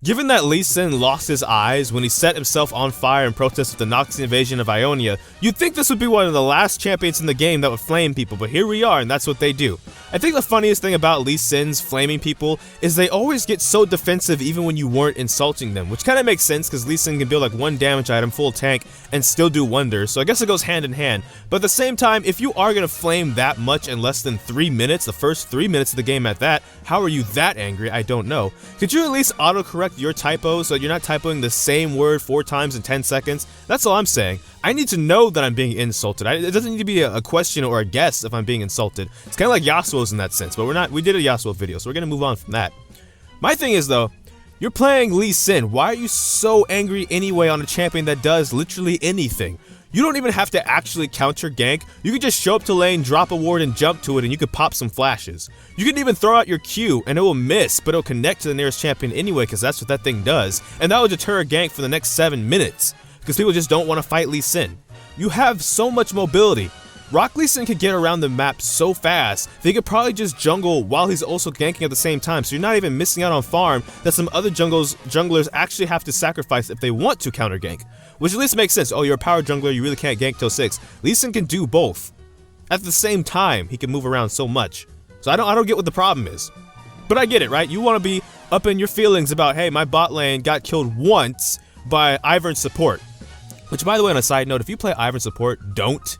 Given that Lee Sin lost his eyes when he set himself on fire in protest of the Nazi invasion of Ionia, you'd think this would be one of the last champions in the game that would flame people, but here we are, and that's what they do. I think the funniest thing about Lee Sin's flaming people is they always get so defensive even when you weren't insulting them, which kind of makes sense because Lee Sin can build like one damage item full tank and still do wonders, so I guess it goes hand in hand. But at the same time, if you are going to flame that much in less than 3 minutes, the first 3 minutes of the game at that, how are you that angry? I don't know. Could you at least autocorrect your typos so you're not typoing the same word 4 times in 10 seconds? That's all I'm saying. I need to know that I'm being insulted. It doesn't need to be a question or a guess if I'm being insulted. It's kind of like Yasuo's in that sense, but we did a Yasuo video, so we're going to move on from that. My thing is though, you're playing Lee Sin. Why are you so angry anyway on a champion that does literally anything? You don't even have to actually counter gank. You could just show up to lane, drop a ward, and jump to it, and you could pop some flashes. You can even throw out your Q, and it will miss, but it'll connect to the nearest champion anyway, because that's what that thing does. And that will deter a gank for the next 7 minutes, because people just don't want to fight Lee Sin. You have so much mobility. Rock Lee Sin could get around the map so fast, they could probably just jungle while he's also ganking at the same time, so you're not even missing out on farm that some other junglers actually have to sacrifice if they want to counter gank. Which at least makes sense. Oh, you're a power jungler, you really can't gank till 6. Lee Sin can do both. At the same time, he can move around so much. So I don't get what the problem is. But I get it, right? You want to be up in your feelings about, hey, my bot lane got killed once by Ivern support. Which, by the way, on a side note, if you play Ivern support, don't.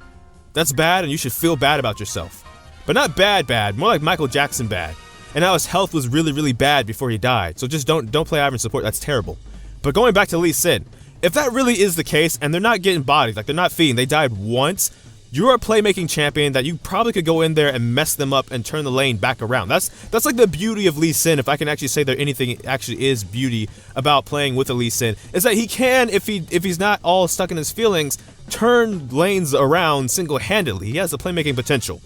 That's bad, and you should feel bad about yourself. But not bad, more like Michael Jackson bad. And now his health was really bad before he died. So just don't play Ivern support, that's terrible. But going back to Lee Sin, if that really is the case, and they're not getting bodied, like they're not feeding, they died once, you're a playmaking champion that you probably could go in there and mess them up and turn the lane back around. That's like the beauty of Lee Sin, if I can actually say there anything actually is beauty about playing with a Lee Sin, is that he can, if he's not all stuck in his feelings, turn lanes around single-handedly. He has the playmaking potential.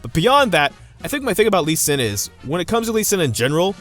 But beyond that, I think my thing about Lee Sin is, when it comes to Lee Sin in general,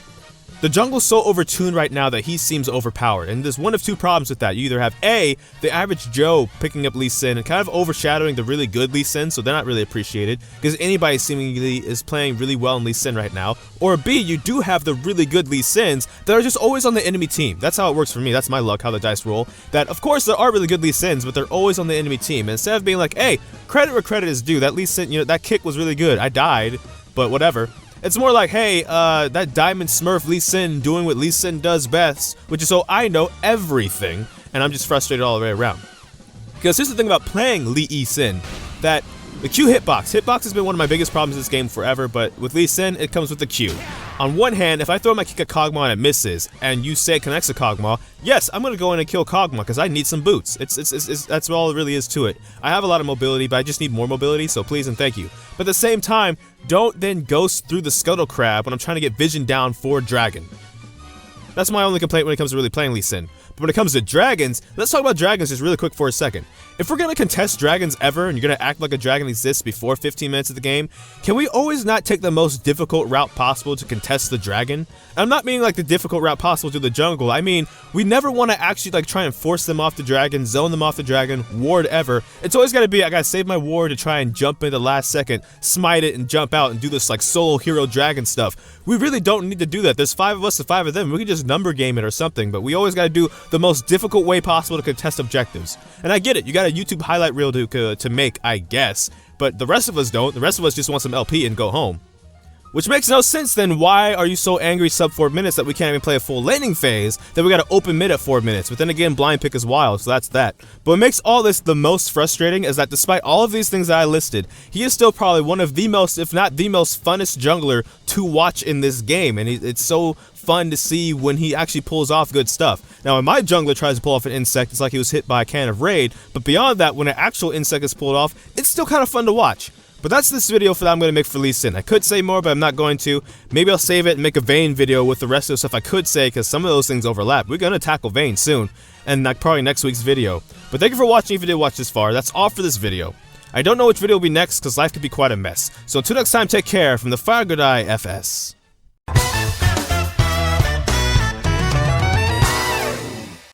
the jungle's so overtuned right now that he seems overpowered, and there's one of two problems with that. You either have A, the average Joe picking up Lee Sin and kind of overshadowing the really good Lee Sin, so they're not really appreciated, because anybody seemingly is playing really well in Lee Sin right now, or B, you do have the really good Lee Sins that are just always on the enemy team. That's how it works for me, that's my luck, how the dice roll, that of course there are really good Lee Sins, but they're always on the enemy team, and instead of being like, hey, credit where credit is due, that Lee Sin, that kick was really good, I died, but whatever. It's more like, hey, that Diamond Smurf Lee Sin doing what Lee Sin does best, which is so I know everything, and I'm just frustrated all the way around. Because here's the thing about playing Lee Sin, that the Q hitbox has been one of my biggest problems in this game forever, but with Lee Sin, it comes with the Q. On one hand, if I throw my kick at Kog'Maw and it misses, and you say it connects to Kog'Maw, yes, I'm going to go in and kill Kog'Maw because I need some boots. That's all it really is to it. I have a lot of mobility, but I just need more mobility, so please and thank you. But at the same time, don't then ghost through the Scuttle Crab when I'm trying to get vision down for Dragon. That's my only complaint when it comes to really playing Lee Sin. But when it comes to dragons, let's talk about dragons just really quick for a second. If we're going to contest dragons ever, and you're going to act like a dragon exists before 15 minutes of the game, can we always not take the most difficult route possible to contest the dragon? I'm not meaning like the difficult route possible to the jungle, I mean, we never want to actually like try and force them off the dragon, zone them off the dragon, ward ever. It's always got to be, I got to save my ward to try and jump in the last second, smite it and jump out and do this like solo hero dragon stuff. We really don't need to do that. There's 5 of us to 5 of them. We can just number game it or something, but we always got to do the most difficult way possible to contest objectives. And I get it, you got a YouTube highlight reel to make, I guess, but the rest of us don't. The rest of us just want some LP and go home. Which makes no sense then. Why are you so angry sub 4 minutes that we can't even play a full laning phase, that we gotta open mid at 4 minutes? But then again, blind pick is wild, so that's that. But what makes all this the most frustrating is that despite all of these things that I listed, he is still probably one of the most, if not the most funnest jungler to watch in this game, and it's so fun to see when he actually pulls off good stuff. Now when my jungler tries to pull off an insect, it's like he was hit by a can of Raid, but beyond that, when an actual insect is pulled off, it's still kind of fun to watch. But that's this video that I'm going to make for Lee Sin. I could say more, but I'm not going to. Maybe I'll save it and make a Vayne video with the rest of the stuff I could say, because some of those things overlap. We're going to tackle Vayne soon, and probably next week's video. But thank you for watching if you did watch this far. That's all for this video. I don't know which video will be next, because life could be quite a mess. So until next time, take care from the Fire Good Eye FS.